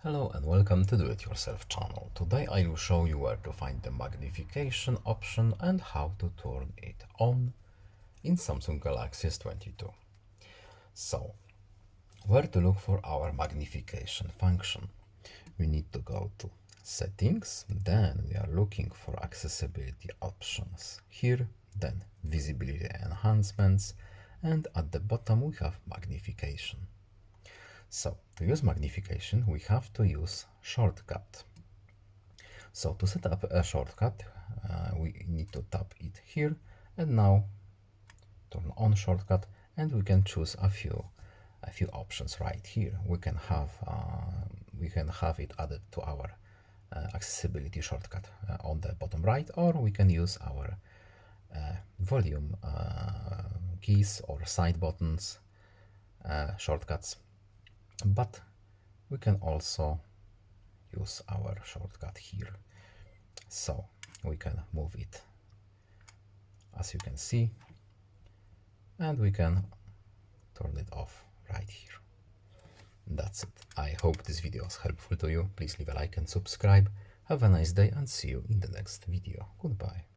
Hello and welcome to Do It Yourself channel. Today I will show you where to find the magnification option and how to turn it on in Samsung Galaxy S22. So, where to look for our magnification function? We need to go to settings, then we are looking for accessibility options here, then visibility enhancements, and at the bottom we have magnification. So, to use magnification, we have to use shortcut. So, to set up a shortcut, we need to tap it here, and now turn on shortcut, and we can choose a few options right here. We can have it added to our accessibility shortcut on the bottom right, or we can use our volume keys or side buttons shortcuts. But we can also use our shortcut here. So we can move it, as you can see, and we can turn it off right here. That's it. I hope this video was helpful to you. Please leave a like and subscribe. Have a nice day and see you in the next video. Goodbye.